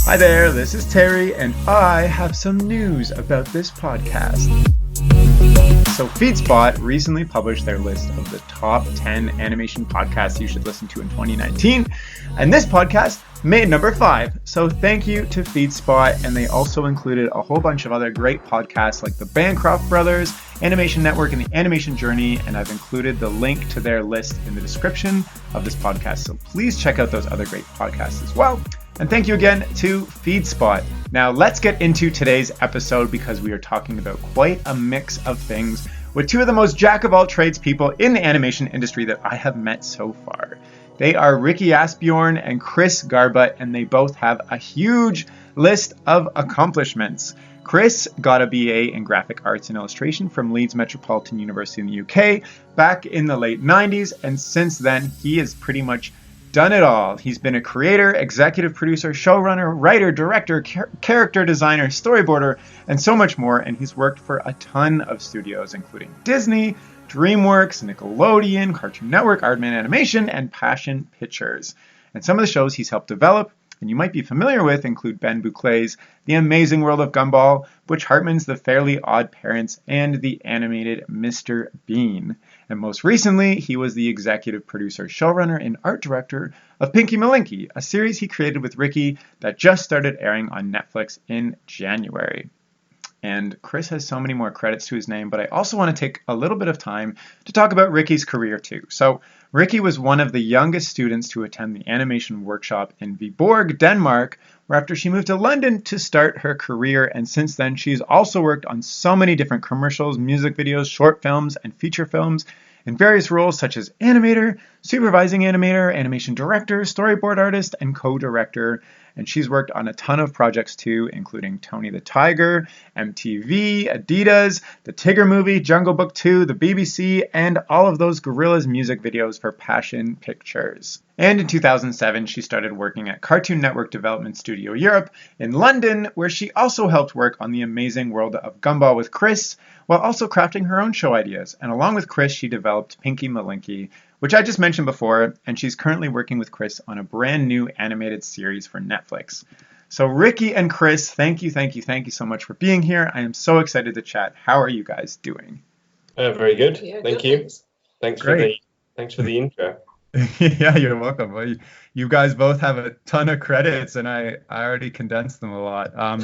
Hi there, this is Terry, and I have some news about this podcast. So FeedSpot recently published their list of the top 10 animation podcasts you should listen to in 2019, and this podcast made number 5. So thank you to FeedSpot, and they also included a whole bunch of other great podcasts like the Bancroft Brothers, Animation Network, and the Animation Journey, and I've included the link to their list in the description of this podcast, so please check out those other great podcasts as well. And thank you again to FeedSpot. Now let's get into today's episode because we are talking about quite a mix of things with two of the most jack-of-all-trades people in the animation industry that I have met so far. They are Rikke Asbjoern and Chris Garbutt, and they both have a huge list of accomplishments. Chris got a BA in Graphic Arts and Illustration from Leeds Metropolitan University in the UK back in the late 90s, and since then he has pretty much done it all. He's been a creator, executive producer, showrunner, writer, director, character designer, storyboarder, and so much more, and he's worked for a ton of studios, including Disney, Dreamworks, Nickelodeon, Cartoon Network, Aardman Animation, and Passion Pictures. And some of the shows he's helped develop, and you might be familiar with, include Ben Bouklet's The Amazing World of Gumball, Butch Hartman's The Fairly Odd Parents, and the animated Mr. Bean. And most recently, he was the executive producer, showrunner, and art director of Pinky Malinky, a series he created with Rikke that just started airing on Netflix in January. And Chris has so many more credits to his name, but I also want to take a little bit of time to talk about Rikke's career too. So Rikke was one of the youngest students to attend the animation workshop in Viborg, Denmark, where after she moved to London to start her career, and since then she's also worked on so many different commercials, music videos, short films, and feature films in various roles such as animator, supervising animator, animation director, storyboard artist, and co-director. And she's worked on a ton of projects too, including Tony the Tiger, MTV, Adidas, the Tigger movie, Jungle Book 2, the BBC, and all of those Gorillaz music videos for Passion Pictures. And in 2007, she started working at Cartoon Network Development Studio Europe in London, where she also helped work on The Amazing World of Gumball with Chris, while also crafting her own show ideas. And along with Chris, she developed Pinky Malinky, which I just mentioned before, and she's currently working with Chris on a brand new animated series for Netflix. So Rikke and Chris, thank you so much for being here. I am so excited to chat. How are you guys doing? Very good. Yeah, thank good, you. Thanks. Thanks for the intro. Yeah, you're welcome. Well, you guys both have a ton of credits, and I already condensed them a lot. I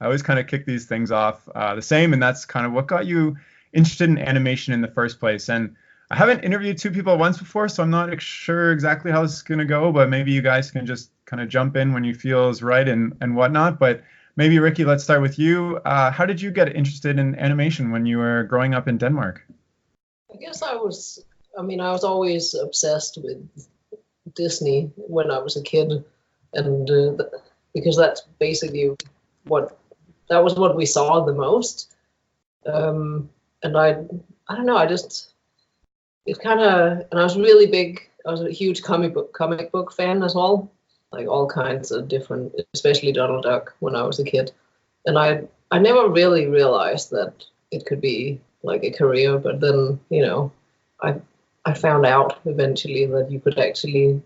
always kind of kick these things off the same, and that's kind of what got you interested in animation in the first place. And I haven't interviewed two people at once before, so I'm not sure exactly how this is going to go, but maybe you guys can just kind of jump in when you feel is right and whatnot. But maybe Rikke, let's start with you. How did you get interested in animation when you were growing up in Denmark? I guess I was always obsessed with Disney when I was a kid, and because that's basically what we saw the most. And I don't know, and I was really big. I was a huge comic book fan as well, like all kinds of different, especially Donald Duck when I was a kid. And I never really realized that it could be like a career, but then, I found out eventually that you could actually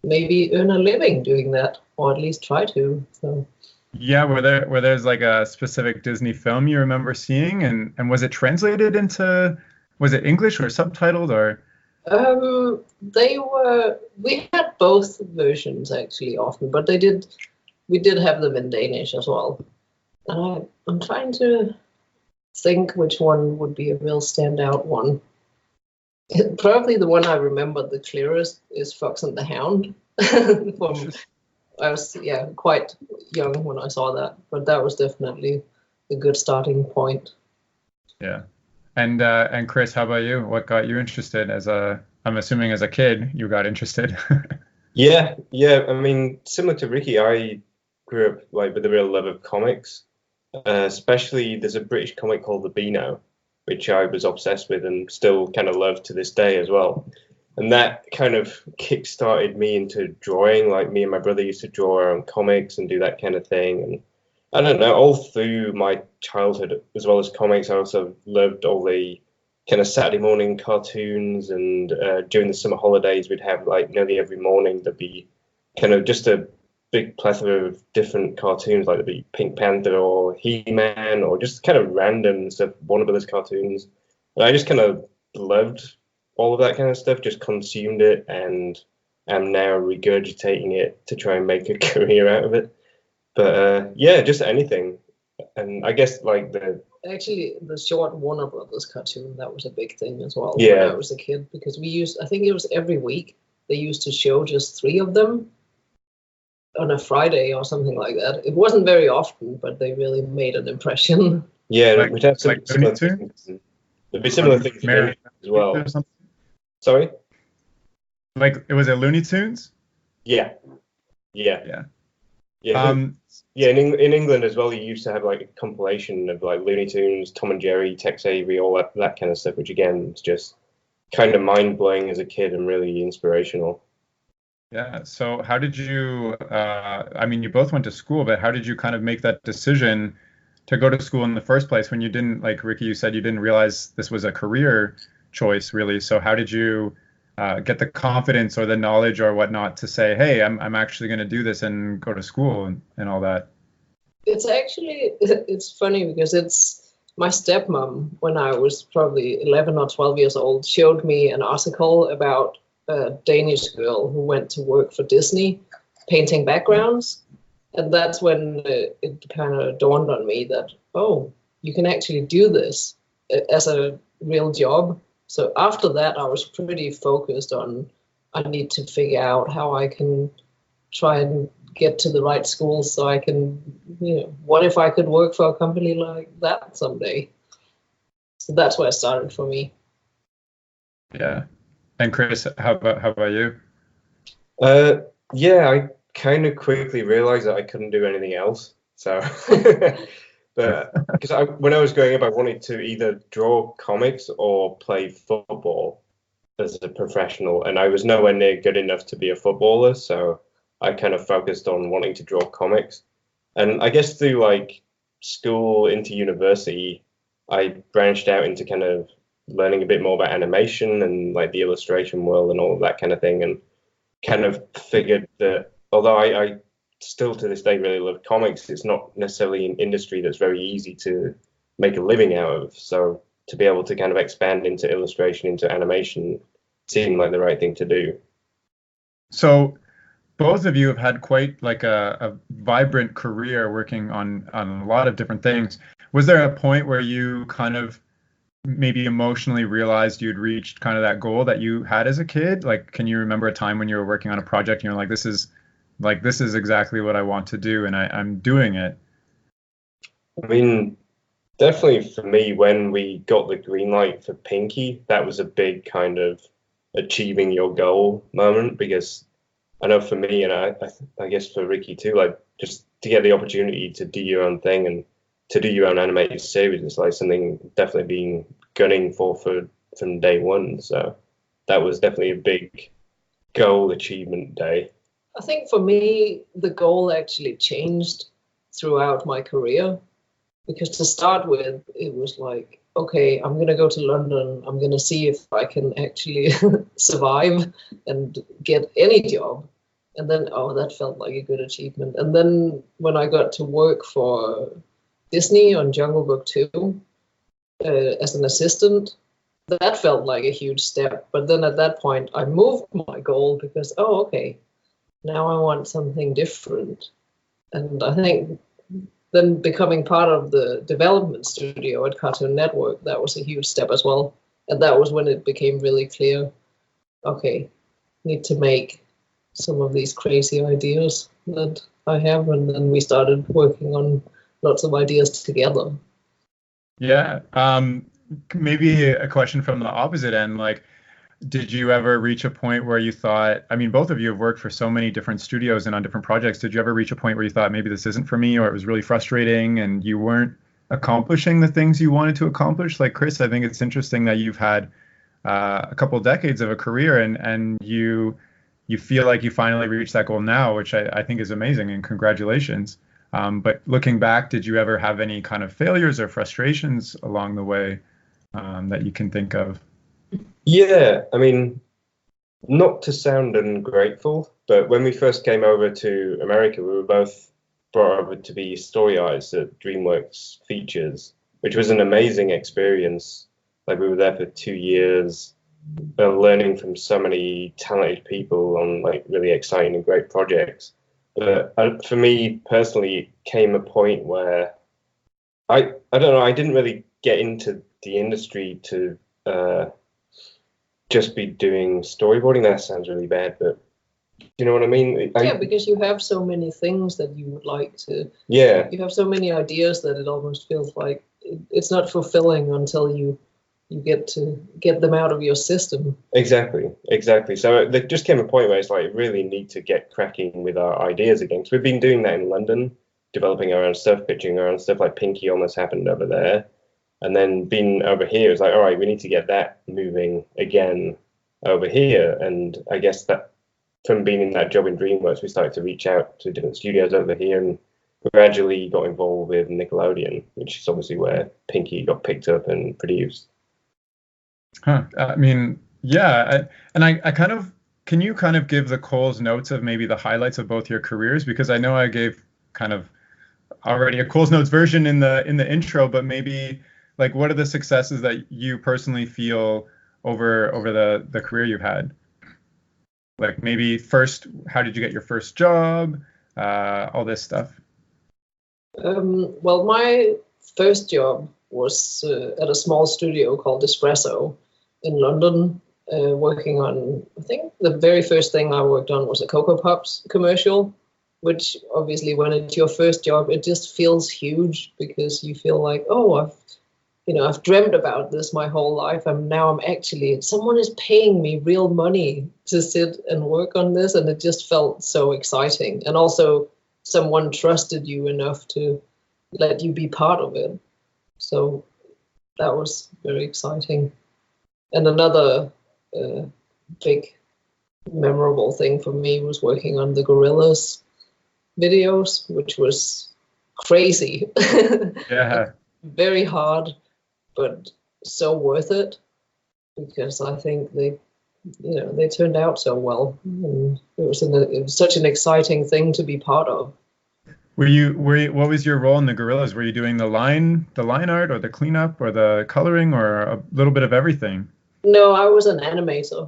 maybe earn a living doing that, or at least try to. So. Yeah, were there's like a specific Disney film you remember seeing, and was it translated into, was it English or subtitled or? We had both versions actually often, but we did have them in Danish as well. And I'm trying to think which one would be a real standout one. Probably the one I remember the clearest is Fox and the Hound. I was quite young when I saw that, but that was definitely a good starting point. Yeah. And Chris, how about you? What got you interested I'm assuming as a kid you got interested? Yeah. I mean, similar to Rikke, I grew up like with a real love of comics. Especially there's a British comic called The Beano, which I was obsessed with and still kind of love to this day as well. And that kind of kick-started me into drawing. Like me and my brother used to draw our own comics and do that kind of thing. And I don't know, all through my childhood, as well as comics, I also loved all the kind of Saturday morning cartoons. And during the summer holidays, we'd have like nearly every morning there'd be kind of just a big plethora of different cartoons, like the Pink Panther or He-Man, or just kind of random stuff, Warner Brothers cartoons. And I just kind of loved all of that kind of stuff, just consumed it, and am now regurgitating it to try and make a career out of it. But yeah, just anything. And I guess like actually the short Warner Brothers cartoon, that was a big thing as well Yeah. when I was a kid, because I think it was every week they used to show just 3 of them on a Friday or something like that. It wasn't very often, but they really made an impression. Yeah, Like- we'd have some like similar Looney Tunes? things. There'd be similar things in Mary Looney Tunes as well. or something? Sorry? Like, it was a Looney Tunes? Yeah. Yeah. Yeah. Yeah. Yeah, in England as well, you used to have like a compilation of like Looney Tunes, Tom and Jerry, Tex Avery, all that kind of stuff, which again is just kind of mind blowing as a kid and really inspirational. Yeah. So how did you, I mean, you both went to school, but how did you kind of make that decision to go to school in the first place when you didn't, like Rikke, you said you didn't realize this was a career choice really. So how did you get the confidence or the knowledge or whatnot to say, hey, I'm actually going to do this and go to school and all that? It's funny because it's my stepmom, when I was probably 11 or 12 years old, showed me an article about a Danish girl who went to work for Disney painting backgrounds. And that's when it kind of dawned on me that, oh, you can actually do this as a real job. So after that, I was pretty focused on, I need to figure out how I can try and get to the right schools so I can, what if I could work for a company like that someday? So that's where it started for me. Yeah. And Chris, how about you? Yeah, I kind of quickly realized that I couldn't do anything else. So, but because when I was growing up, I wanted to either draw comics or play football as a professional, and I was nowhere near good enough to be a footballer. So I kind of focused on wanting to draw comics. And I guess through like school into university, I branched out into kind of learning a bit more about animation and like the illustration world and all of that kind of thing, and kind of figured that although I still to this day really love comics, it's not necessarily an industry that's very easy to make a living out of. So to be able to kind of expand into illustration, into animation, seemed like the right thing to do. So both of you have had quite like a vibrant career working on a lot of different things. Was there a point where you kind of maybe emotionally realized you'd reached kind of that goal that you had as a kid? Like, can you remember a time when you were working on a project and you're like, this is exactly what I want to do, and I'm doing it? I mean, definitely for me, when we got the green light for Pinky, that was a big kind of achieving your goal moment, because I know for me, and I guess for Rikke too, like just to get the opportunity to do your own thing and to do your own animated series is like something definitely being gunning for from day one. So that was definitely a big goal achievement day. I think for me, the goal actually changed throughout my career, because to start with, it was like, okay, I'm going to go to London. I'm going to see if I can actually survive and get any job. And then, oh, that felt like a good achievement. And then when I got to work for Disney on Jungle Book 2 as an assistant, that felt like a huge step. But then at that point, I moved my goal because, oh, okay, now I want something different. And I think then becoming part of the development studio at Cartoon Network, that was a huge step as well. And that was when it became really clear, okay, need to make some of these crazy ideas that I have. And then we started working on lots of ideas together. Yeah. Maybe a question from the opposite end, like, did you ever reach a point where you thought, I mean, both of you have worked for so many different studios and on different projects. Did you ever reach a point where you thought maybe this isn't for me, or it was really frustrating and you weren't accomplishing the things you wanted to accomplish? Like Chris, I think it's interesting that you've had a couple of decades of a career and you feel like you finally reached that goal now, which I think is amazing, and congratulations. But looking back, did you ever have any kind of failures or frustrations along the way that you can think of? Yeah, I mean, Not to sound ungrateful, but when we first came over to America, we were both brought over to be story artists at Dreamworks Features, which was an amazing experience. Like we were there for 2 years, learning from so many talented people on like really exciting and great projects. But for me personally, came a point where I don't know, I didn't really get into the industry to just be doing storyboarding. That sounds really bad, but you know what I mean? Yeah, because you have so many things that you would like to. Yeah. You have so many ideas that it almost feels like it's not fulfilling until you get to get them out of your system. Exactly. So there just came a point where it's like really need to get cracking with our ideas again. So we've been doing that in London, developing our own stuff, pitching our own stuff. Like Pinky almost happened over there. And then being over here, it's like, all right, we need to get that moving again over here. And I guess that from being in that job in Dreamworks, we started to reach out to different studios over here and gradually got involved with Nickelodeon, which is obviously where Pinky got picked up and produced. Huh. I mean, yeah. I kind of, can you kind of give the Cole's notes of maybe the highlights of both your careers? Because I know I gave kind of already a Cole's notes version in the intro, but maybe like what are the successes that you personally feel over the career you've had? Like maybe first, how did you get your first job? All this stuff. Well, my first job was at a small studio called Espresso in London, working on, I think the very first thing I worked on was a Cocoa Pops commercial, which obviously when it's your first job, it just feels huge because you feel like, oh, I've dreamt about this my whole life, and now I'm actually, someone is paying me real money to sit and work on this, and it just felt so exciting. And also someone trusted you enough to let you be part of it. So that was very exciting. And another big memorable thing for me was working on the Gorillas videos, which was crazy. Yeah. Very hard, but so worth it because I think they turned out so well, and it was such an exciting thing to be part of. What was your role in the Gorillas? Were you doing the line art or the cleanup or the coloring or a little bit of everything? No, I was an animator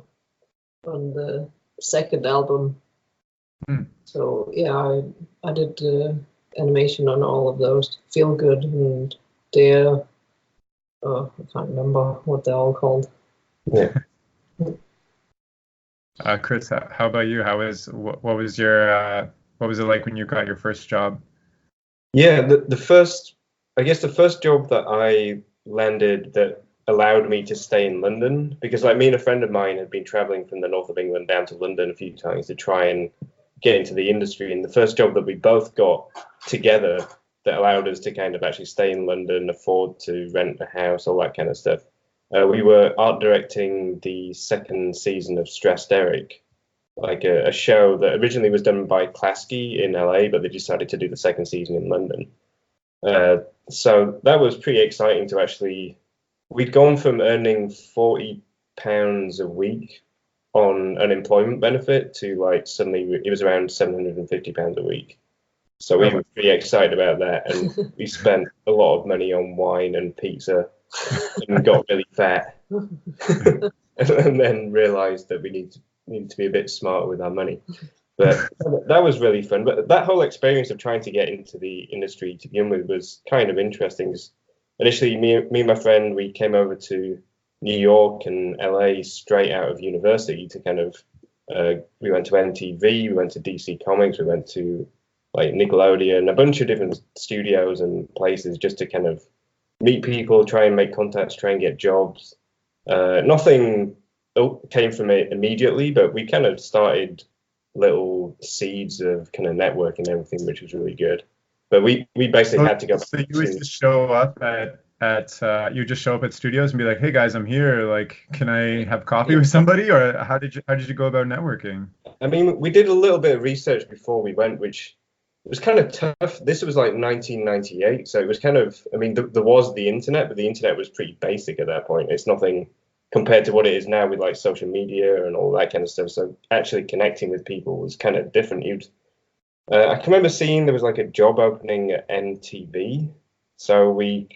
on the second album. So yeah, I did animation on all of those. Feel Good and Dare. I can't remember what they're all called. Yeah. Chris, how about you? What was it like when you got your first job? Yeah, the first job that I landed that allowed me to stay in London, because like me and a friend of mine had been traveling from the north of England down to London a few times to try and get into the industry. And the first job that we both got together that allowed us to kind of actually stay in London, afford to rent a house, all that kind of stuff. We were art directing the second season of Stressed Eric, like a show that originally was done by Klasky in LA, but they decided to do the second season in London. So that was pretty exciting to actually, we'd gone from earning £40 a week on unemployment benefit to like suddenly it was around £750 a week. So we were pretty excited about that, and we spent a lot of money on wine and pizza and got really fat and then realized that we need to be a bit smarter with our money. But that was really fun. But that whole experience of trying to get into the industry to begin with was kind of interesting. Initially, me and my friend, we came over to New York and LA straight out of university to kind of, we went to MTV, we went to DC Comics, we went to like Nickelodeon, a bunch of different studios and places just to kind of meet people, try and make contacts, try and get jobs. Nothing came from it immediately, but we kind of started little seeds of kind of network and everything, which was really good. But we basically had to go. So you would just show up at studios and be like, "Hey guys, I'm here. Like, can I have coffee with somebody?" Or how did you go about networking? I mean, we did a little bit of research before we went, which was kind of tough. This was like 1998, so it was kind of. I mean, there was the internet, but the internet was pretty basic at that point. It's nothing compared to what it is now with like social media and all that kind of stuff. So actually connecting with people was kind of different. I can remember seeing there was like a job opening at MTV. So we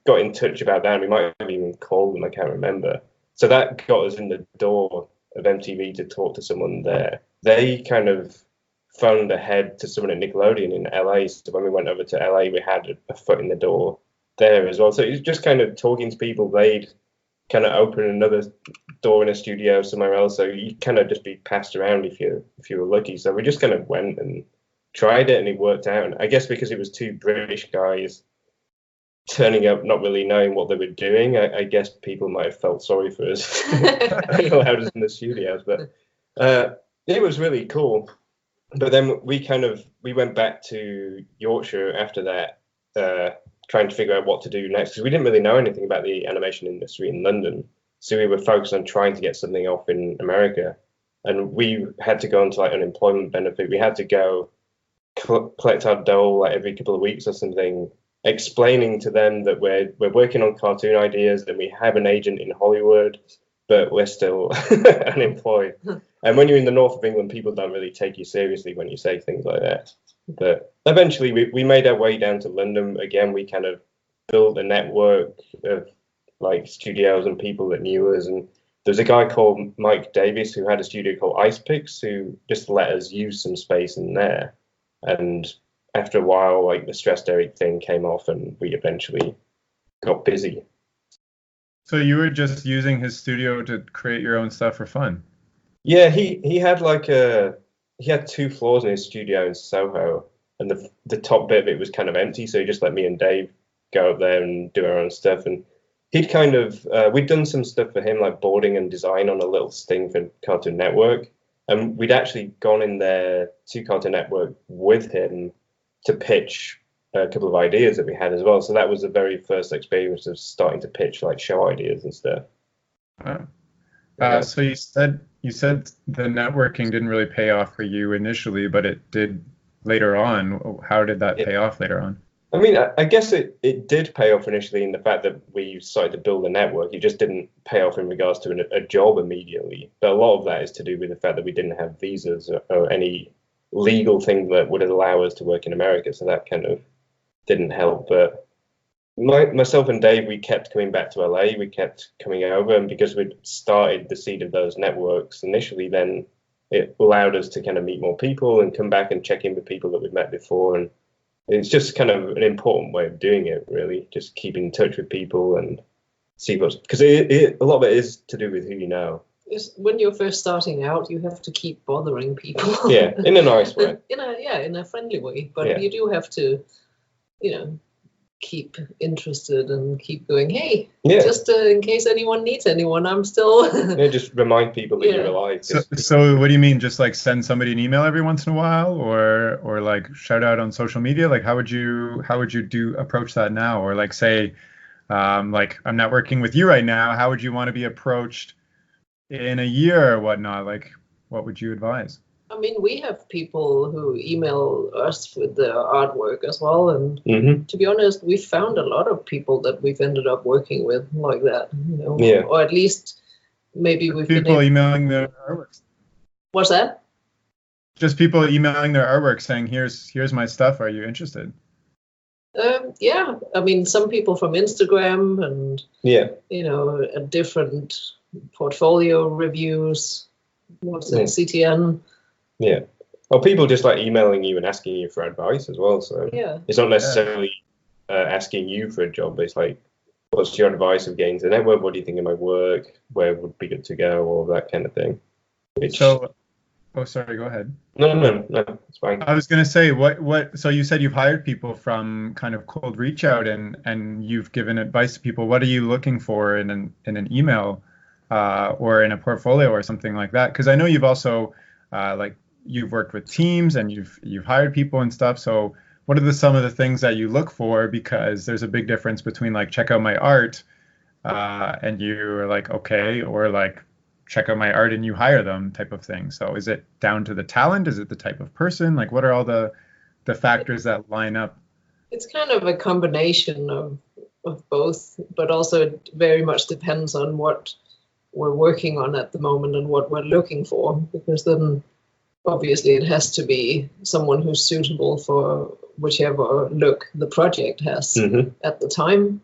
got in touch about that. And we might have even called them. I can't remember. So that got us in the door of MTV to talk to someone there. They kind of phoned ahead to someone at Nickelodeon in LA. So when we went over to LA, we had a foot in the door there as well. So it was just kind of talking to people. They'd kind of open another door in a studio somewhere else. So you kind of just be passed around if you were lucky. So we just kind of went and tried it, and it worked out. And I guess because it was two British guys turning up, not really knowing what they were doing, I guess people might have felt sorry for us and allowed us in the studios. But it was really cool. But then we went back to Yorkshire after that, trying to figure out what to do next, because we didn't really know anything about the animation industry in London. So we were focused on trying to get something off in America. And we had to go into like unemployment benefit. We had to go collect our dole like every couple of weeks or something, explaining to them that we're working on cartoon ideas, that we have an agent in Hollywood, but we're still unemployed. And when you're in the north of England, people don't really take you seriously when you say things like that. But eventually we made our way down to London. Again, we kind of built a network of like studios and people that knew us. And there's a guy called Mike Davis who had a studio called Ice Picks, who just let us use some space in there. And after a while, like the Stressed Eric thing came off, and we eventually got busy. So you were just using his studio to create your own stuff for fun? Yeah, he had he had 2 floors in his studio in Soho, and the top bit of it was kind of empty. So he just let me and Dave go up there and do our own stuff. And he'd kind of we'd done some stuff for him, like boarding and design on a little sting for Cartoon Network. And we'd actually gone in there to Cartoon Network with him to pitch a couple of ideas that we had as well. So that was the very first experience of starting to pitch like show ideas and stuff. So you said the networking didn't really pay off for you initially, but it did later on. How did that pay off later on? I mean, I guess it did pay off initially in the fact that we started to build a network. It just didn't pay off in regards to a job immediately. But a lot of that is to do with the fact that we didn't have visas or any legal thing that would allow us to work in America. So that kind of didn't help. But myself and Dave, we kept coming back to LA. We kept coming over. And because we'd started the seed of those networks initially, then it allowed us to kind of meet more people and come back and check in with people that we'd met before. And it's just kind of an important way of doing it, really, just keeping in touch with people and see because a lot of it is to do with who you know. When you're first starting out, you have to keep bothering people. Yeah, in a nice way. in a friendly way. But you do have to, keep interested and keep going, hey, just in case anyone needs anyone, I'm still... just remind people that you're alive. So what do you mean? Just like send somebody an email every once in a while, or like shout out on social media? Like how would you approach that now? Or like say, like I'm not working with you right now, how would you want to be approached in a year or whatnot? Like what would you advise? I mean, we have people who email us with their artwork as well. And to be honest, we've found a lot of people that we've ended up working with like that, or at least maybe we've people emailing their artworks. What's that? Just people emailing their artwork saying, here's my stuff. Are you interested? Yeah. I mean, some people from Instagram and, a different portfolio reviews. What's it? CTN. Yeah. Well, people just like emailing you and asking you for advice as well. So it's not necessarily asking you for a job. But it's like, what's your advice of getting to the network? What do you think of my work? Where would be good to go? All that kind of thing. Sorry, go ahead. No, it's fine. I was going to say, so you said you've hired people from kind of cold reach out and you've given advice to people. What are you looking for in an email or in a portfolio or something like that? Because I know you've also you've worked with teams and you've hired people and stuff. So what are some of the things that you look for? Because there's a big difference between like, check out my art and you're like, okay, or like, check out my art and you hire them type of thing. So is it down to the talent? Is it the type of person? Like what are all the factors that line up? It's kind of a combination of both, but also it very much depends on what we're working on at the moment and what we're looking for, because then obviously it has to be someone who's suitable for whichever look the project has at the time.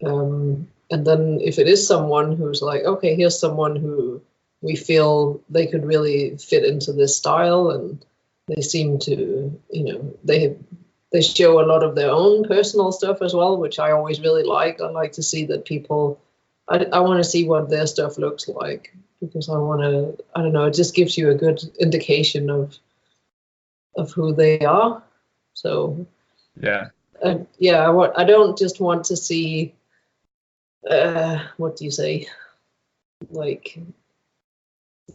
And then if it is someone who's like, okay, here's someone who we feel they could really fit into this style, and they seem to, they show a lot of their own personal stuff as well, which I always really like. I like to see that people, I want to see what their stuff looks like, because I want to, I don't know, it just gives you a good indication of who they are. So yeah, I don't just want to see, what do you say, like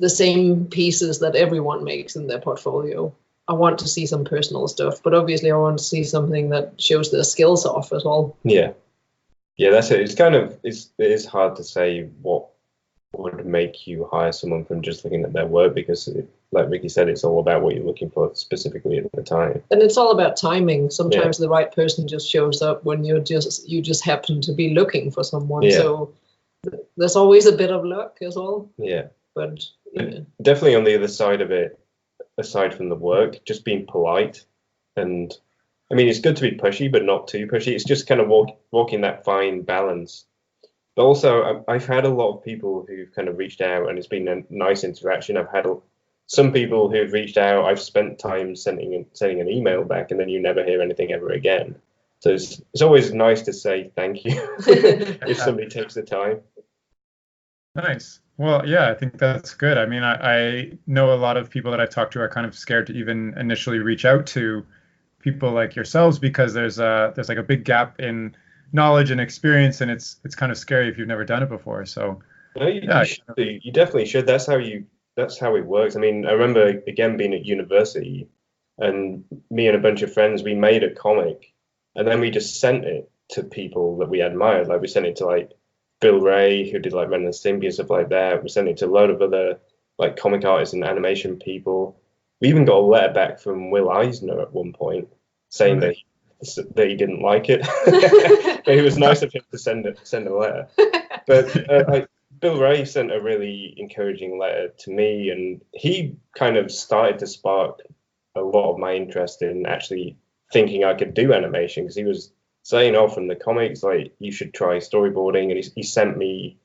the same pieces that everyone makes in their portfolio. I want to see some personal stuff, but obviously I want to see something that shows their skills off as well. Yeah, that's it. It's kind of, it is hard to say what would make you hire someone from just looking at their work, because like Rikke said, it's all about what you're looking for specifically at the time. And it's all about timing. Sometimes the right person just shows up when you just happen to be looking for someone. Yeah. So there's always a bit of luck as well. Yeah. But definitely on the other side of it, aside from the work, just being polite. And I mean, it's good to be pushy, but not too pushy. It's just kind of walking that fine balance. But also, I've had a lot of people who've kind of reached out, and it's been a nice interaction. I've had some people who've reached out. I've spent time sending an email back, and then you never hear anything ever again. So it's always nice to say thank you if somebody takes the time. Nice. Well, yeah, I think that's good. I mean, I know a lot of people that I've talked to are kind of scared to even initially reach out to people like yourselves, because there's like a big gap in knowledge and experience, and it's kind of scary if you've never done it before. So no, you definitely should. That's how it works. I mean, I remember again being at university, and me and a bunch of friends, we made a comic, and then we just sent it to people that we admired. Like we sent it to like Bill Ray, who did like Ren and Stimpy and stuff like that. We sent it to a load of other like comic artists and animation people. We even got a letter back from Will Eisner at one point saying that he didn't like it, but it was nice of him to send a letter. But like Bill Ray sent a really encouraging letter to me, and he kind of started to spark a lot of my interest in actually thinking I could do animation, because he was saying, "Oh, from the comics, like you should try storyboarding," and he sent me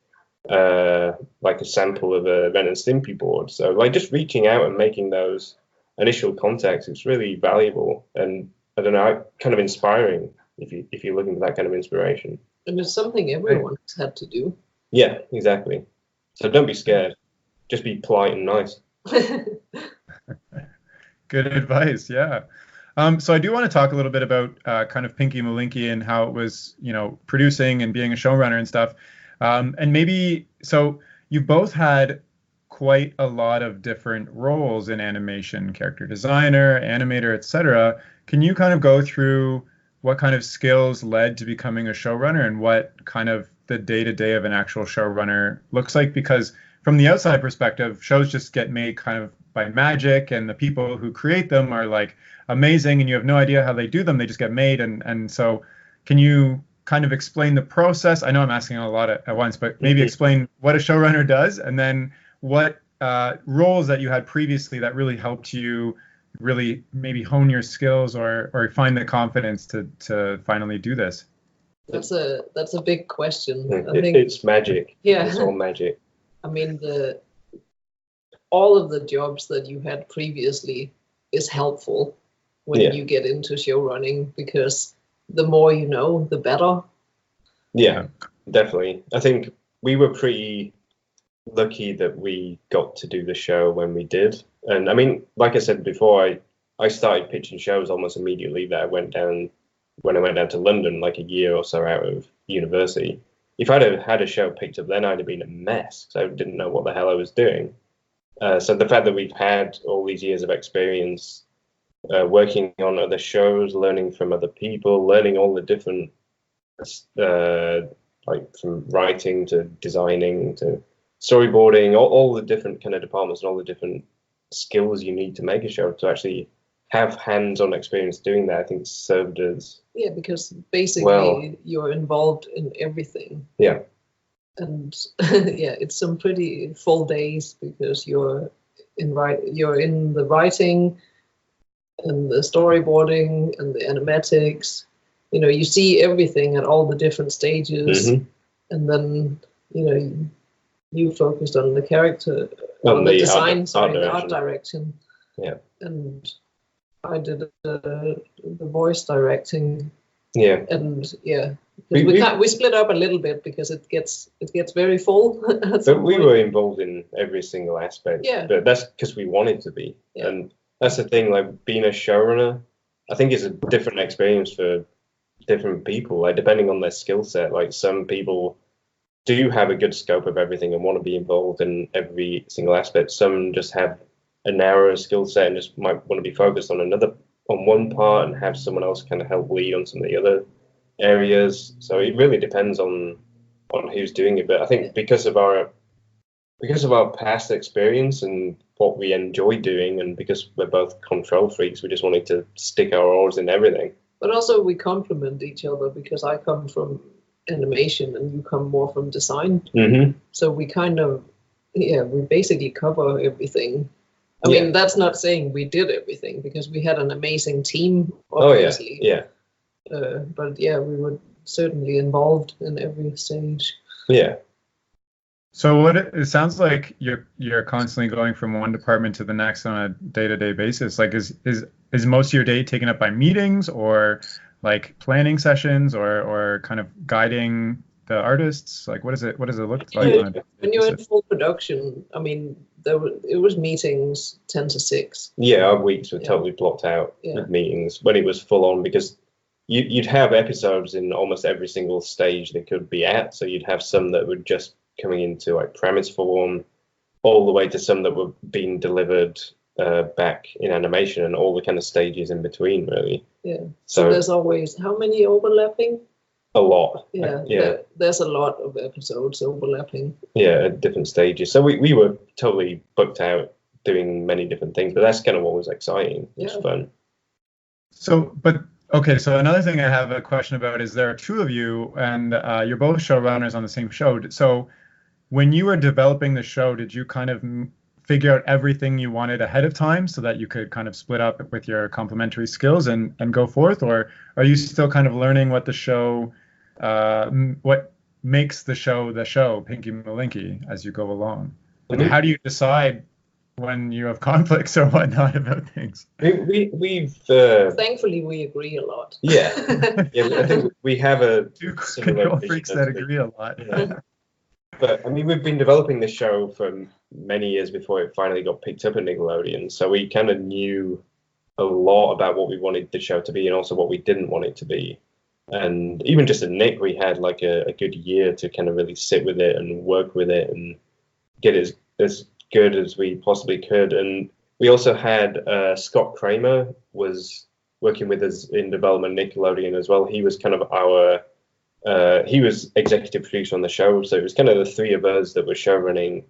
like a sample of a Ren and Stimpy board. So like just reaching out and making those initial contacts, it's really valuable, and I don't know, kind of inspiring if you're looking for that kind of inspiration. And it's something everyone's had to do. Yeah, exactly. So don't be scared. Just be polite and nice. Good advice. Yeah. So I do want to talk a little bit about kind of Pinky Malinky and how it was, producing and being a showrunner and stuff. And maybe, so you both had quite a lot of different roles in animation, character designer, animator, etc. Can you kind of go through what kind of skills led to becoming a showrunner, and what kind of the day-to-day of an actual showrunner looks like? Because from the outside perspective, shows just get made kind of by magic, and the people who create them are like amazing, and you have no idea how they do them. They just get made. And so can you kind of explain the process? I know I'm asking a lot at once, but maybe explain what a showrunner does, and then what roles that you had previously that really helped you really maybe hone your skills or find the confidence to finally do this. That's a big question. I think it's magic. Yeah, it's all magic. I mean, all of the jobs that you had previously is helpful when you get into show running, because the more you know, the better. Yeah, definitely. I think we were pretty lucky that we got to do the show when we did. And I mean, like I said before, I started pitching shows almost immediately that when I went down to London, like a year or so out of university. If I'd have had a show picked up then, I'd have been a mess, because I didn't know what the hell I was doing. So the fact that we've had all these years of experience working on other shows, learning from other people, learning all the different, like from writing to designing to storyboarding, all the different kind of departments and all the different skills you need to make a show, to actually have hands-on experience doing that, I think served us. Yeah, because basically you're involved in everything. Yeah. and yeah, it's some pretty full days because you're in the writing and the storyboarding and the animatics. You know, you see everything at all the different stages, and then you focused on the character, on the design, the art direction. Yeah, and I did the voice directing. Yeah, and yeah. We split up a little bit because it gets very full. But we were involved in every single aspect. Yeah. But that's because we wanted to be. Yeah. And that's the thing, like being a showrunner, I think is a different experience for different people, like depending on their skill set. Like some people do have a good scope of everything and want to be involved in every single aspect. Some just have a narrower skill set and just might want to be focused on one part and have someone else kind of help lead on some of the other areas. So it really depends on who's doing it. But I think because of our past experience and what we enjoy doing, and because we're both control freaks, we just wanted to stick our oars in everything. But also we complement each other because I come from animation and you come more from design. Mm-hmm. So we kind of, we basically cover everything. I mean, that's not saying we did everything because we had an amazing team, obviously. Oh, yeah. But yeah, we were certainly involved in every stage. Yeah. So it sounds like you're constantly going from one department to the next on a day-to-day basis. Like is most of your day taken up by meetings or like planning sessions or kind of guiding the artists? Like what does it look like? When you're in full production, I mean, it was meetings 10 to 6. Yeah, our weeks were totally blocked out with meetings when it was full on, because you'd have episodes in almost every single stage they could be at. So you'd have some that were just coming into like premise form, all the way to some that were being delivered back in animation, and all the kind of stages in between, really. Yeah. So there's always how many overlapping? A lot. Yeah. There's a lot of episodes overlapping. Yeah, at different stages. So we were totally booked out doing many different things, but that's kind of what was exciting. It was fun. So another thing I have a question about is there are two of you, and you're both showrunners on the same show. So when you were developing the show, did you kind of figure out everything you wanted ahead of time so that you could kind of split up with your complementary skills and go forth? Or are you still kind of learning what the show, what makes the show, Pinky Malinky, as you go along? And how do you decide when you have conflicts or whatnot about things? We've thankfully we agree a lot. Yeah, I think we have two control freaks that agree a lot. Yeah. But I mean, we've been developing this show for many years before it finally got picked up at Nickelodeon, so we kind of knew a lot about what we wanted the show to be and also what we didn't want it to be. And even just at Nick, we had like a good year to kind of really sit with it and work with it and get it as good as we possibly could. And we also had Scott Kramer was working with us in development Nickelodeon as well. He was kind of he was executive producer on the show, so it was kind of the three of us that were showrunning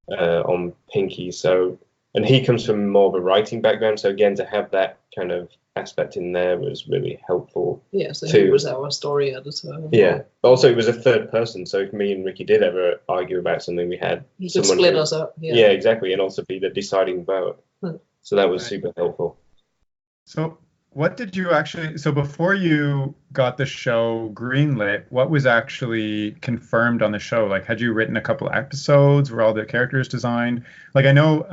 on Pinky. So, and he comes from more of a writing background, so again, to have that kind of aspect in there was really helpful. Yeah, so he was our story editor. Yeah, but also it was a third person, so if me and Rikke did ever argue about something, we had someone could split us up. Yeah, exactly, and also be the deciding vote. So that was super helpful. So what did you actually, so before you got the show greenlit, what was actually confirmed on the show? Like, had you written a couple of episodes? Were all the characters designed? Like, I know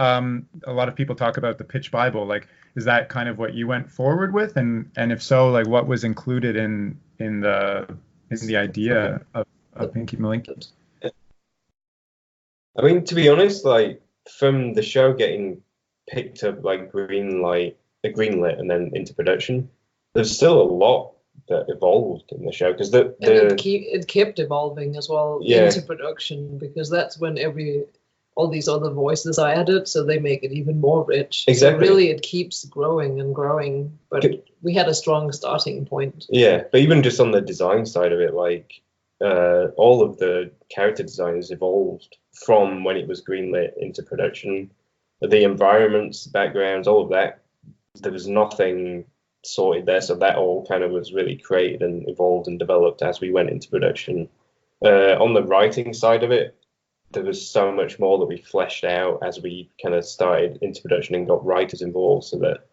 a lot of people talk about the pitch Bible. Like, is that kind of what you went forward with? And if so, like, what was included in the idea of Pinky Malinky? I mean, to be honest, like, from the show getting picked up, like, greenlit and then into production, there's still a lot that evolved in the show, because it kept evolving as well into production, because that's when all these other voices are added, so they make it even more rich. Exactly. So really, it keeps growing and growing, but we had a strong starting point. Yeah, but even just on the design side of it, like all of the character designs evolved from when it was greenlit into production. The environments, backgrounds, all of that. There was nothing sorted there, so that all kind of was really created and evolved and developed as we went into production. On the writing side of it, there was so much more that we fleshed out as we kind of started into production and got writers involved, so that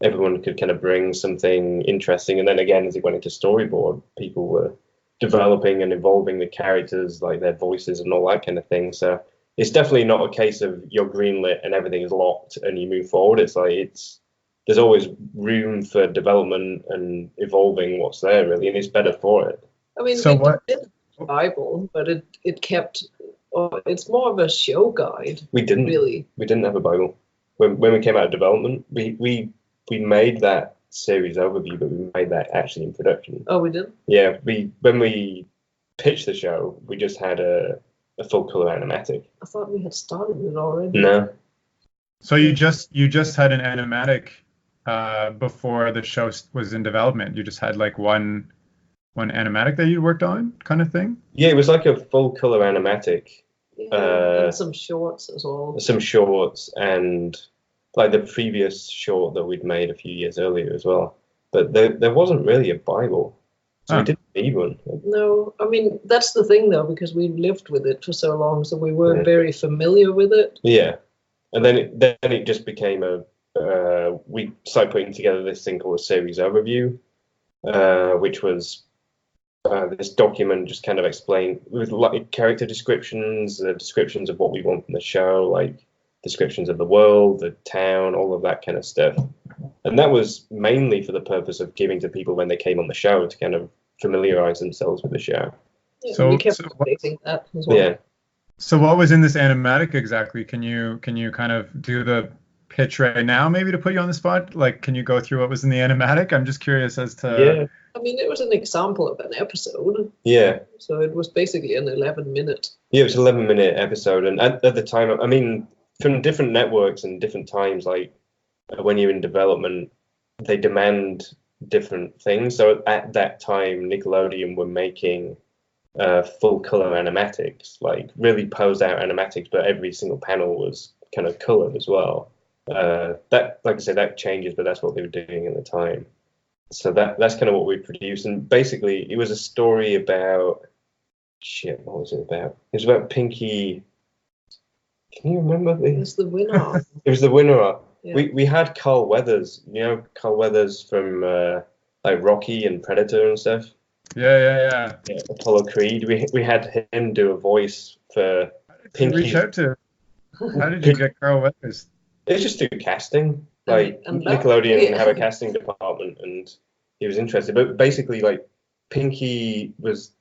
everyone could kind of bring something interesting. And then again, as it went into storyboard, people were developing and evolving the characters, like their voices and all that kind of thing. So it's definitely not a case of you're greenlit and everything is locked and you move forward. It's like there's always room for development and evolving what's there, really, and it's better for it. I mean, So we what- did a Bible, but it kept. It's more of a show guide. We didn't have a Bible when we came out of development. We made that series overview, but we made that actually in production. Oh, we did? Yeah, when we pitched the show, we just had a full color animatic. I thought we had started it already. No. So you just had an animatic before the show was in development. You just had like one animatic that you worked on, kind of thing. Yeah, it was like a full color animatic. Yeah, and some shorts as well. Some shorts and like the previous short that we'd made a few years earlier as well. But there wasn't really a Bible, so we didn't need one. No, I mean, that's the thing though, because we lived with it for so long, so we were very familiar with it. Yeah, and then it just became we started putting together this thing called a series overview, which was this document just kind of explained with like character descriptions, descriptions of what we want from the show, like descriptions of the world, the town, all of that kind of stuff. And that was mainly for the purpose of giving to people when they came on the show to kind of familiarize themselves with the show. Yeah, So- we kept so updating that as well. Yeah. So what was in this animatic exactly? Can you kind of do the pitch right now, maybe, to put you on the spot? Like, can you go through what was in the animatic? I'm just curious as to. Yeah. I mean, it was an example of an episode, Yeah. so it was basically an 11-minute. Yeah, it was an 11-minute episode, and at the time, I mean, from different networks and different times, like when you're in development, they demand different things. So at that time, Nickelodeon were making full color animatics, like really posed out animatics, but every single panel was kind of colored as well. That, like I said, that changes, but that's what they were doing at the time. So that's kind of what we produced, and basically it was a story about what was it about? It was about Pinky. Can you remember It was the winner. It was the winner. Yeah. We had Carl Weathers, Carl Weathers from like Rocky and Predator and stuff. Yeah. Apollo Creed. We had him do a voice for Pinky. Reach out to. How did you get Carl Weathers? It's just through casting. Like And Nickelodeon have a casting department, and he was interested. But basically, like Pinky was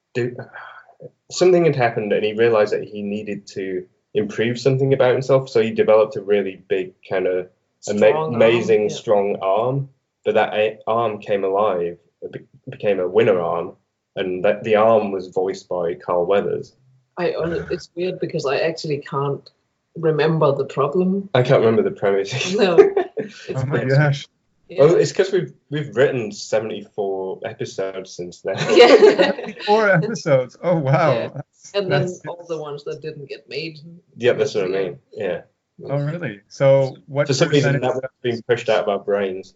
something had happened, and he realized that he needed to improve something about himself. So he developed a really big kind of amazing, strong arm. But that arm came alive, it became a winner arm, and that the arm was voiced by Carl Weathers. It's weird because I actually can't remember the problem. I can't remember the premise. No. It's Oh my weird. gosh. Yeah. Well, it's because we've written 74 episodes since then. Yeah. 4 episodes. Oh wow. Yeah. And then That's- all the ones that didn't get made. Yeah, that's what I mean. Yeah. Oh really? So what For some reason, percentage? that was being pushed out of our brains.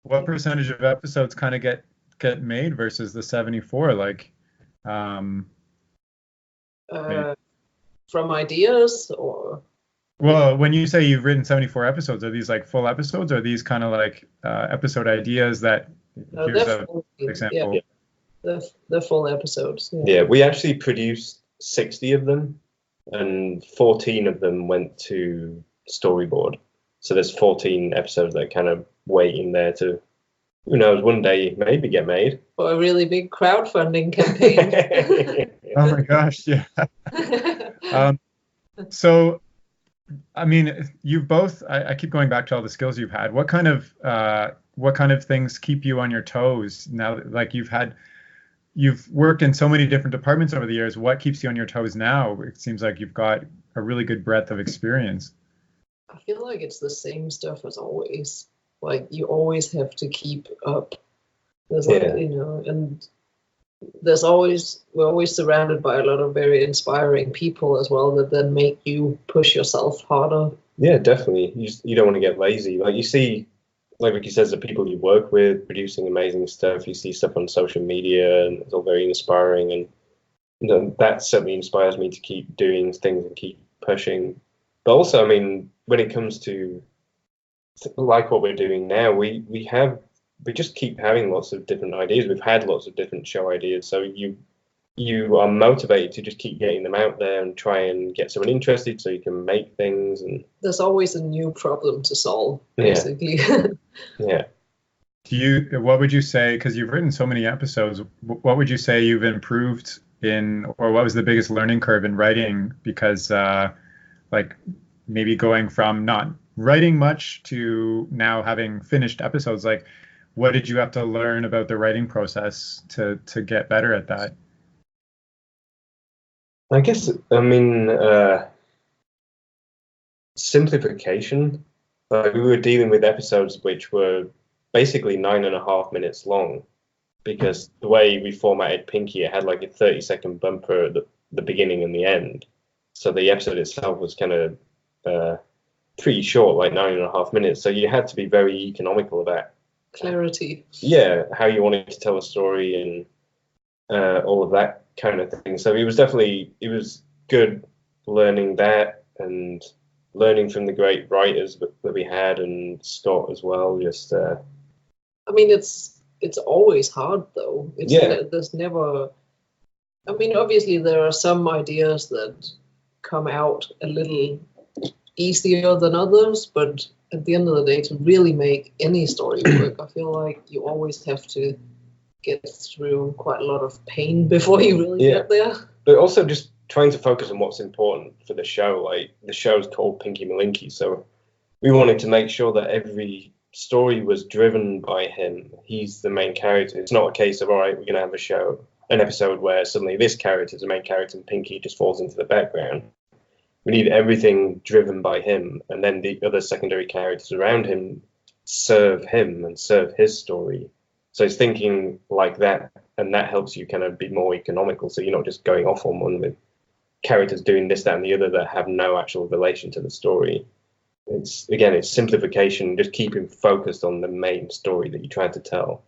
What percentage of episodes kind of get made versus the 74? Like, From ideas or well, when you say you've written 74 episodes, are these like full episodes, or are these kind of like episode ideas that no, here's they're a full, example? yeah, they're full episodes. Yeah, we actually produced 60 of them, and 14 of them went to storyboard. So there's 14 episodes that kind of wait in there to, who knows, one day maybe get made. For a really big crowdfunding campaign. Oh my gosh, yeah. So, I mean, you've both. I keep going back to all the skills you've had. What kind of things keep you on your toes now? Like you've worked in so many different departments over the years. What keeps you on your toes now? It seems like you've got a really good breadth of experience. I feel like it's the same stuff as always. Like you always have to keep up. There's like, and we're always surrounded by a lot of very inspiring people as well that then make you push yourself harder. Yeah, definitely. You don't want to get lazy. Like you see, like Ricky says, the people you work with producing amazing stuff. You see stuff on social media, and it's all very inspiring. And that certainly inspires me to keep doing things and keep pushing. But also, I mean, when it comes to like what we're doing now, we just keep having lots of different ideas. We've had lots of different show ideas, so you are motivated to just keep getting them out there and try and get someone interested so you can make things. And there's always a new problem to solve, basically. Yeah. What would you say, because you've written so many episodes, what would you say you've improved in, or what was the biggest learning curve in writing? Because like maybe going from not writing much to now having finished episodes, like what did you have to learn about the writing process to get better at that? I guess, I mean, simplification. Like we were dealing with episodes which were basically 9.5 minutes long, because the way we formatted Pinky, it had like a 30-second bumper at the beginning and the end. So the episode itself was kind of pretty short, like 9.5 minutes. So you had to be very economical about clarity. Yeah, how you wanted to tell a story and all of that kind of thing. So it was good learning that and learning from the great writers that we had, and Scott as well. Just I mean, it's always hard though. There's never. I mean, obviously there are some ideas that come out a little easier than others, but at the end of the day, to really make any story work, I feel like you always have to get through quite a lot of pain before you really get there. But also just trying to focus on what's important for the show. Like the show's called Pinky Malinky, so we wanted to make sure that every story was driven by him. He's the main character. It's not a case of, all right, we're going to have an episode where suddenly this character is the main character and Pinky just falls into the background. We need everything driven by him, and then the other secondary characters around him serve him and serve his story. So it's thinking like that, and that helps you kind of be more economical. So you're not just going off on one with characters doing this, that, and the other that have no actual relation to the story. It's simplification, just keeping focused on the main story that you tried to tell.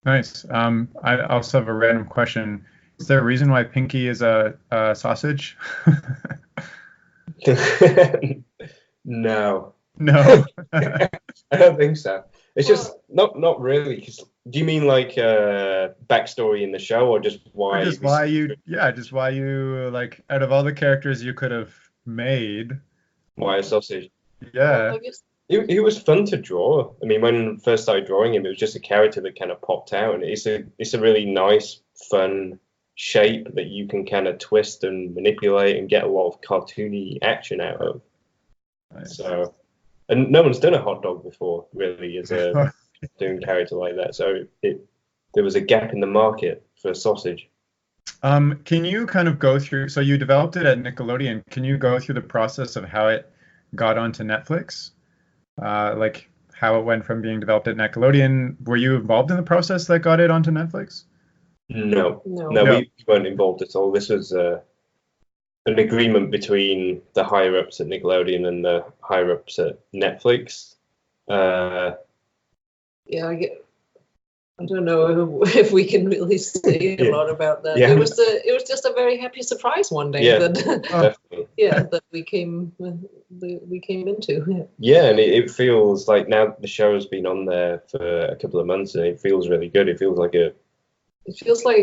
Nice. I also have a random question. Is there a reason why Pinky is a sausage? No. No. I don't think so. It's just not really. Do you mean like backstory in the show, or just why? Just why you like, out of all the characters you could have made, why a sausage? Yeah. It was fun to draw. I mean, when I first started drawing him, it was just a character that kind of popped out, and it's a really nice, fun shape that you can kind of twist and manipulate and get a lot of cartoony action out of. Nice. So, and no one's done a hot dog before, really, as a doing character like that. So there was a gap in the market for sausage. Can you kind of go through? So you developed it at Nickelodeon. Can you go through the process of how it got onto Netflix? Like how it went from being developed at Nickelodeon. Were you involved in the process that got it onto Netflix? No, we weren't involved at all. This was an agreement between the higher ups at Nickelodeon and the higher ups at Netflix. I don't know if we can really say a lot about that. Yeah. It was just a very happy surprise one day that we came into. Yeah, and it feels like now the show has been on there for a couple of months, and it feels really good. It feels like a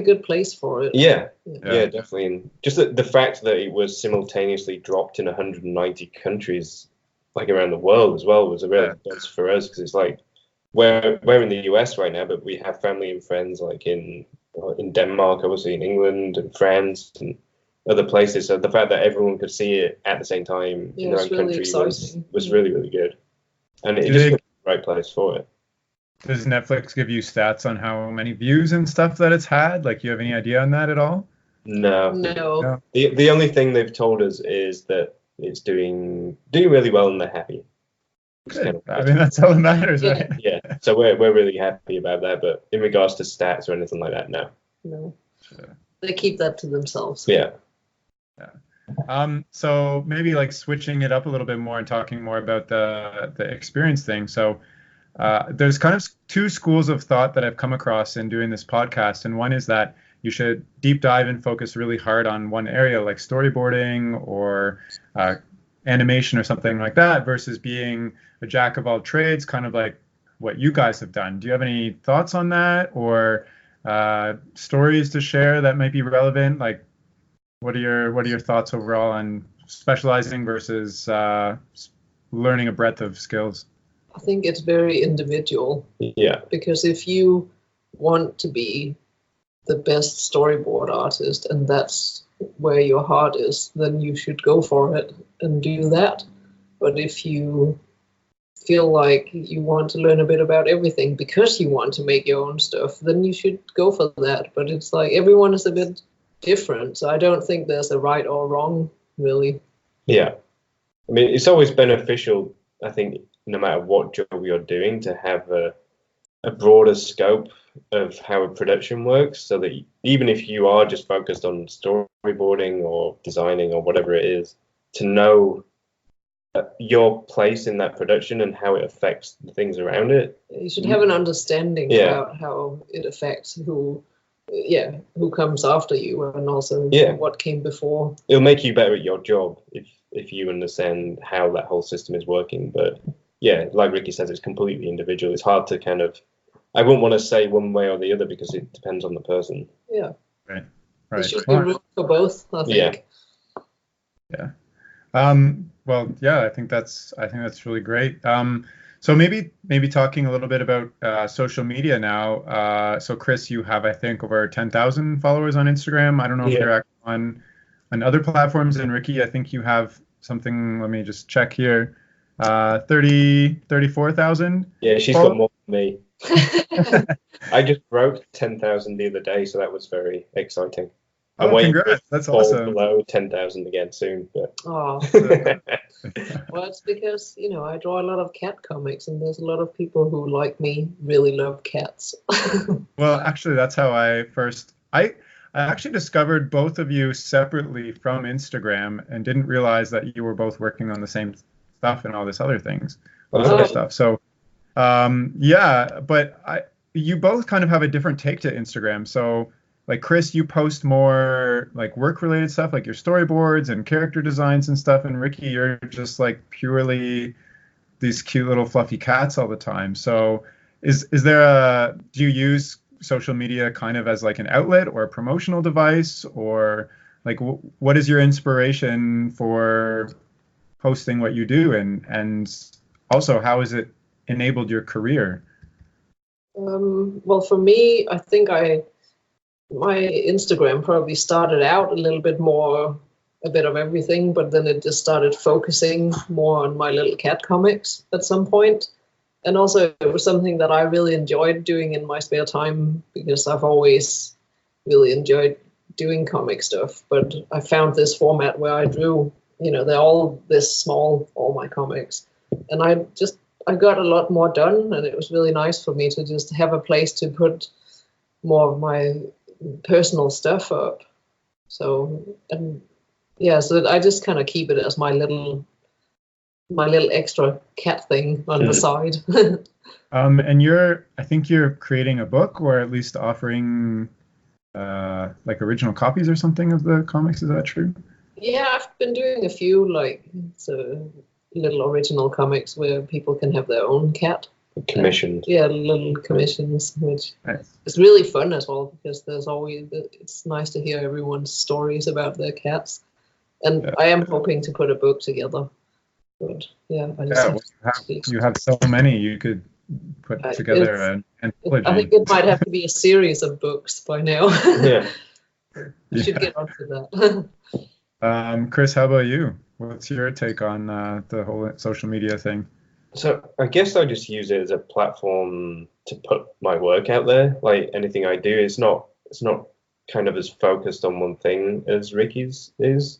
good place for it. Yeah, definitely. And just the fact that it was simultaneously dropped in 190 countries, like around the world as well, was a real buzz for us, because it's like we're in the US right now, but we have family and friends like in Denmark, obviously in England and France and other places. So the fact that everyone could see it at the same time in their own country was really, really good. And it just was the right place for it. Does Netflix give you stats on how many views and stuff that it's had? Like, you have any idea on that at all? No. The only thing they've told us is that it's doing really well and they're happy. Good. I mean, that's all that matters, right? Yeah. So we're really happy about that. But in regards to stats or anything like that, no. No. Sure. They keep that to themselves. Yeah. So maybe like switching it up a little bit more and talking more about the experience thing. So there's kind of two schools of thought that I've come across in doing this podcast, and one is that you should deep dive and focus really hard on one area like storyboarding or animation or something like that, versus being a jack of all trades, kind of like what you guys have done. Do you have any thoughts on that, or stories to share that might be relevant? Like, what are your thoughts overall on specializing versus learning a breadth of skills? I think it's very individual. Yeah. Because if you want to be the best storyboard artist and that's where your heart is, then you should go for it and do that. But if you feel like you want to learn a bit about everything because you want to make your own stuff, then you should go for that. But it's like everyone is a bit different, so I don't think there's a right or wrong, really. Yeah. I mean, it's always beneficial, I think, no matter what job you're doing, to have a broader scope of how a production works, so that even if you are just focused on storyboarding or designing or whatever it is, to know your place in that production and how it affects the things around it. You should have an understanding about how it affects who comes after you, and also what came before. It'll make you better at your job if you understand how that whole system is working. But yeah, like Rikke says, it's completely individual. It's hard to kind of, I wouldn't want to say one way or the other because it depends on the person. Yeah. Right. You should be room for both, I think. Yeah. Well, yeah, I think that's really great. So maybe talking a little bit about social media now. So Chris, you have, I think, over 10,000 followers on Instagram. I don't know if you're active on other platforms. And Rikke, I think you have something. Let me just check here. 34,000. Yeah, she's got more than me. I just broke 10,000 the other day, so that was very exciting. I'm waiting congrats. That's awesome. Below 10,000 again soon. But... Oh. Well, it's because, I draw a lot of cat comics, and there's a lot of people who, like me, really love cats. Well, actually, that's how I actually discovered both of you separately from Instagram and didn't realize that you were both working on the same stuff and all this other stuff. So, but you both kind of have a different take to Instagram. So, like Chris, you post more like work-related stuff, like your storyboards and character designs and stuff. And Rikke, you're just like purely these cute little fluffy cats all the time. So do you use social media kind of as like an outlet or a promotional device, or like what is your inspiration for posting what you do? And also, how has it enabled your career? Well, for me, I think my Instagram probably started out a little bit more, a bit of everything, but then it just started focusing more on my little cat comics at some point. And also it was something that I really enjoyed doing in my spare time, because I've always really enjoyed doing comic stuff. But I found this format where I drew, they're all this small, all my comics. And I got a lot more done, and it was really nice for me to just have a place to put more of my personal stuff up. So I just kind of keep it as my little extra cat thing on the side. And I think you're creating a book, or at least offering like original copies or something of the comics. Is that true? Yeah, I've been doing a few little original comics where people can have their own cat. Commissions. Little commissions, which nice. is really fun as well, because it's nice to hear everyone's stories about their cats. And I am hoping to put a book together. But you have so many you could put together an anthology. I think it might have to be a series of books by now. You should get onto that. Chris, how about you? What's your take on the whole social media thing? So I guess I just use it as a platform to put my work out there. Like anything I do, it's not kind of as focused on one thing as Rikke's is,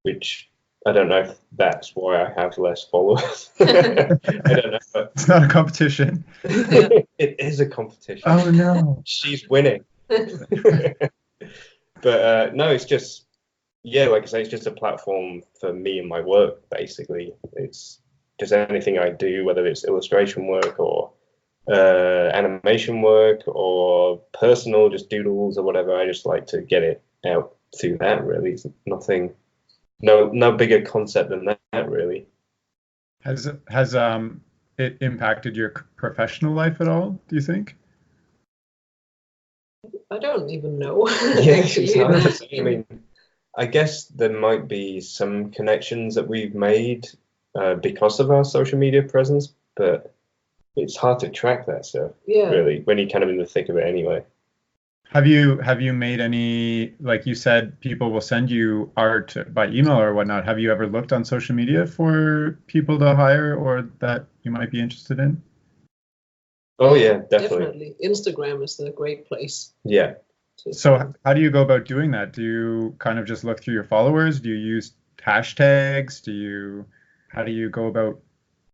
which I don't know if that's why I have less followers. I don't know. But it's not a competition. It is a competition. Oh no, she's winning. But no, it's just like I say, it's just a platform for me and my work. Basically, it's just anything I do, whether it's illustration work or animation work or personal, just doodles or whatever. I just like to get it out through that. Really, it's nothing, no bigger concept than that. Really. Has it impacted your professional life at all, do you think? I don't even know. Yeah, Actually. it's hard to say. I mean, I guess there might be some connections that we've made because of our social media presence, but it's hard to track that stuff. Yeah. Really, when you're kind of in the thick of it anyway. Have you made any, like you said, people will send you art by email or whatnot. Have you ever looked on social media for people to hire or that you might be interested in? Oh yeah, definitely. Instagram is a great place. Yeah. So how do you go about doing that? Do you kind of just look through your followers? Do you use hashtags? How do you go about?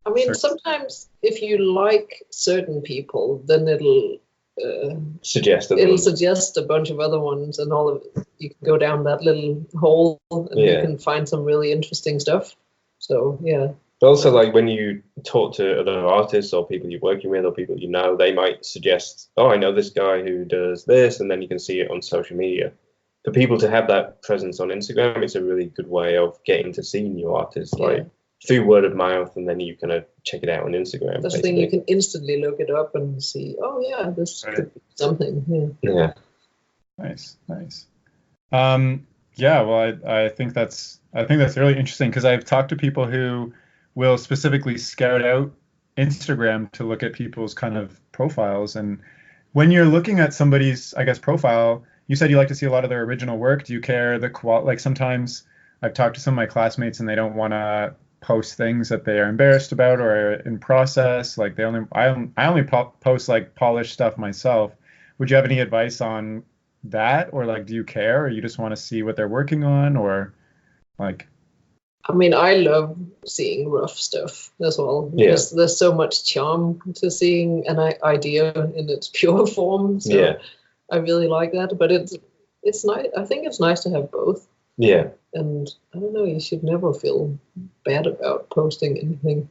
I mean, sometimes if you like certain people, then it'll suggest a bunch of other ones, and all of it. You can go down that little hole and you can find some really interesting stuff. So yeah. But also, like when you talk to other artists or people you're working with or people you know, they might suggest, "Oh, I know this guy who does this," and then you can see it on social media. For people to have that presence on Instagram, it's a really good way of getting to see new artists, like through word of mouth, and then you kind of check it out on Instagram. That's the thing, you can instantly look it up and see, oh yeah, this could be something. Yeah. Nice. Yeah, well, I think that's really interesting because I've talked to people who will specifically scout out Instagram to look at people's kind of profiles. And when you're looking at somebody's, I guess, profile, you said you like to see a lot of their original work. Do you care like sometimes I've talked to some of my classmates and they don't want to post things that they are embarrassed about or are in process. Like I only post like polished stuff myself. Would you have any advice on that, or like do you care, or you just want to see what they're working on, or like? I mean, I love seeing rough stuff as well. Yeah. There's so much charm to seeing an idea in its pure form. So I really like that. But it's nice. I think it's nice to have both. Yeah. And I don't know, you should never feel bad about posting anything.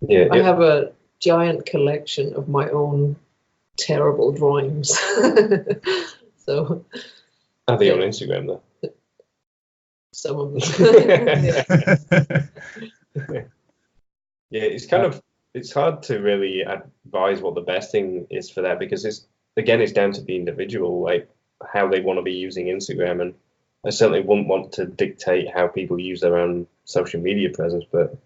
Yeah. I have a giant collection of my own terrible drawings. So. Are they on Instagram though? Some of them. Yeah, it's hard to really advise what the best thing is for that, because it's down to the individual, like how they want to be using Instagram. And I certainly wouldn't want to dictate how people use their own social media presence, but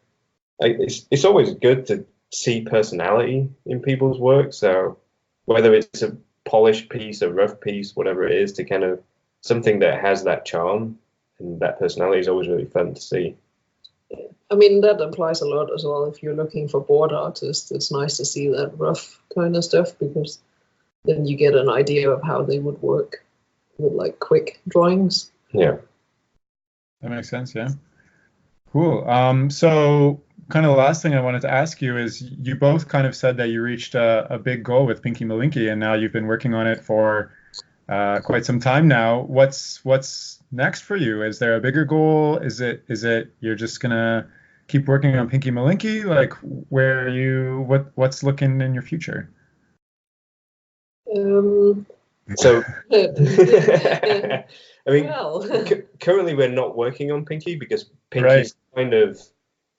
it's always good to see personality in people's work. So whether it's a polished piece, a rough piece, whatever it is, to kind of something that has that charm and that personality is always really fun to see. I mean, that applies a lot as well. If you're looking for board artists, it's nice to see that rough kind of stuff, because then you get an idea of how they would work with like quick drawings. Yeah. That makes sense, yeah. Cool. So kind of the last thing I wanted to ask you is, you both kind of said that you reached a big goal with Pinky Malinky, and now you've been working on it for quite some time now. What's next for you? Is there a bigger goal? Is it you're just gonna keep working on Pinky Malinky? Like, what's looking in your future? So, I mean, currently we're not working on Pinky because Pinky's kind of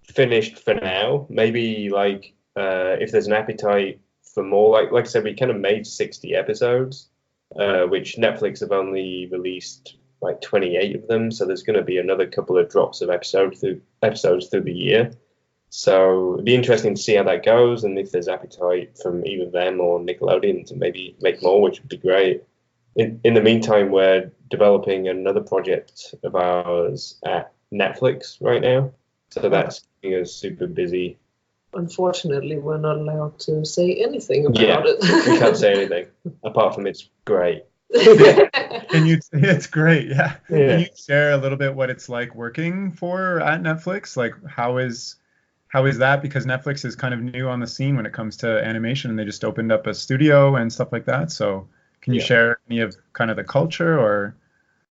finished for now. Maybe like if there's an appetite for more, like I said, we kind of made 60 episodes, which Netflix have only released like 28 of them. So there's going to be another couple of drops of episodes through the year. So it'd be interesting to see how that goes, and if there's appetite from either them or Nickelodeon to maybe make more, which would be great. In the meantime, we're developing another project of ours at Netflix right now. So that's keeping us super busy. Unfortunately, we're not allowed to say anything about it. We can't say anything, apart from it's great. It's great, yeah. Can you share a little bit what it's like working at Netflix? Like, how is that? Because Netflix is kind of new on the scene when it comes to animation, and they just opened up a studio and stuff like that. So can you share any of kind of the culture or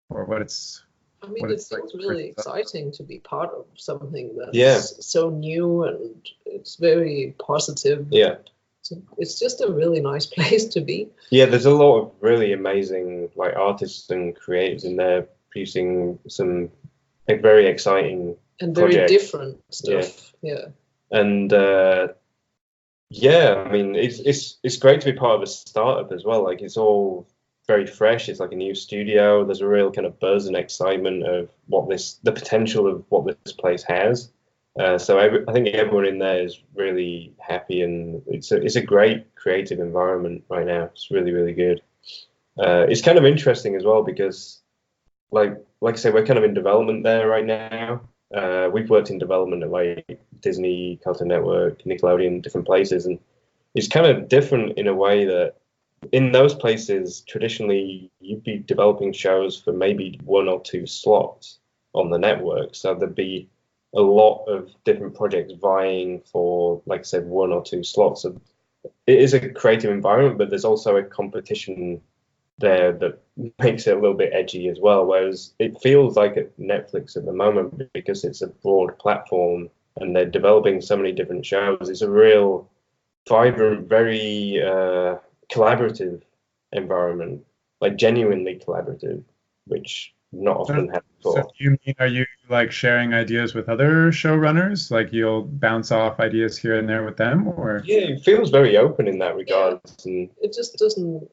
what it's? I mean, it feels really exciting to be part of something that's so new, and it's very positive. Yeah. So it's just a really nice place to be. Yeah, there's a lot of really amazing like artists and creatives in there producing some like, very exciting and very projects. different stuff. Yeah. And yeah, I mean it's great to be part of a startup as well. Like it's all very fresh. It's like a new studio. There's a real kind of buzz and excitement of the potential of what this place has. So I think everyone in there is really happy, and it's a great creative environment right now. It's really, really good. It's kind of interesting as well because, like I say, we're kind of in development there right now. We've worked in development at like Disney, Cartoon Network, Nickelodeon, different places, and it's kind of different in a way that in those places traditionally you'd be developing shows for maybe 1 or 2 slots on the network. So there'd be a lot of different projects vying for, like I said, 1 or 2 slots. So it is a creative environment, but there's also a competition there that makes it a little bit edgy as well. Whereas it feels like at Netflix at the moment, because it's a broad platform and they're developing so many different shows, it's a real vibrant, very collaborative environment, like genuinely collaborative, which not often happens before. So are you like sharing ideas with other showrunners? Like you'll bounce off ideas here and there with them, or? Yeah, it feels very open in that regard. Yeah. And it just doesn't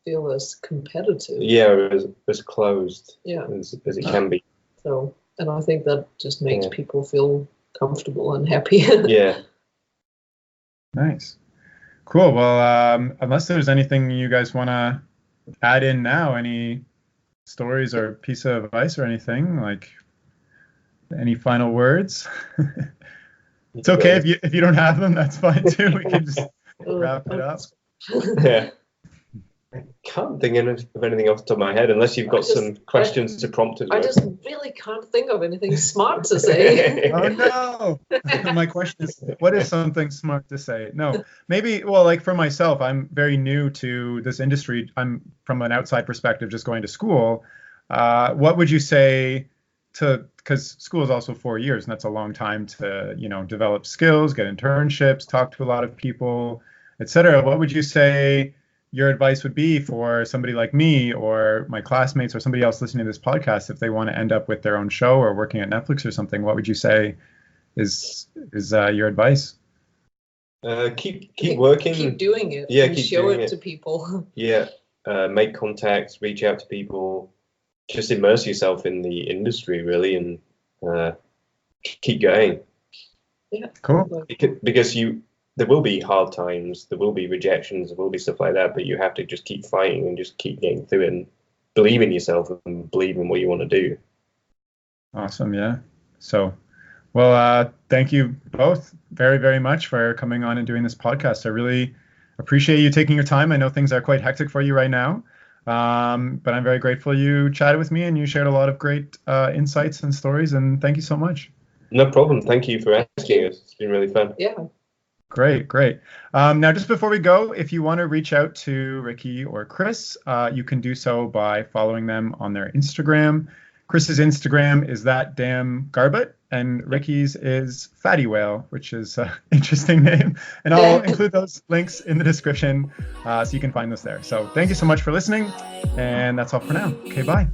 feel as competitive. Yeah, as closed as it can be. So, and I think that just makes people feel comfortable and happy. Yeah. Nice. Cool. Well, unless there's anything you guys want to add in now, any stories or piece of advice or anything, like any final words? It's okay if you don't have them, that's fine too. We can just wrap it up. Yeah. I can't think of anything off the top of my head unless you've got some questions to prompt us. I just really can't think of anything smart to say. Oh no! My question is, what is something smart to say? No, maybe. Well, like for myself, I'm very new to this industry. I'm from an outside perspective, just going to school. What would you say to? Because school is also 4 years, and that's a long time to develop skills, get internships, talk to a lot of people, etc. What would you say your advice would be for somebody like me or my classmates or somebody else listening to this podcast if they want to end up with their own show or working at Netflix or something? What would you say is your advice? Keep working. Keep doing it. Yeah, and show it to people. Yeah, make contacts, reach out to people, just immerse yourself in the industry really, and keep going. Yeah, cool. Because there will be hard times, there will be rejections, there will be stuff like that, but you have to just keep fighting and just keep getting through it and believe in yourself and believe in what you want to do. Awesome, yeah. So, well, thank you both very, very much for coming on and doing this podcast. I really appreciate you taking your time. I know things are quite hectic for you right now, but I'm very grateful you chatted with me and you shared a lot of great insights and stories, and thank you so much. No problem. Thank you for asking us. It's been really fun. Yeah. Great. Now, just before we go, if you want to reach out to Rikke or Chris, you can do so by following them on their Instagram. Chris's Instagram is that damn Garbutt, and Rikke's is Fatty Whale, which is an interesting name. And I'll include those links in the description so you can find those there. So thank you so much for listening, and that's all for now. Okay, bye.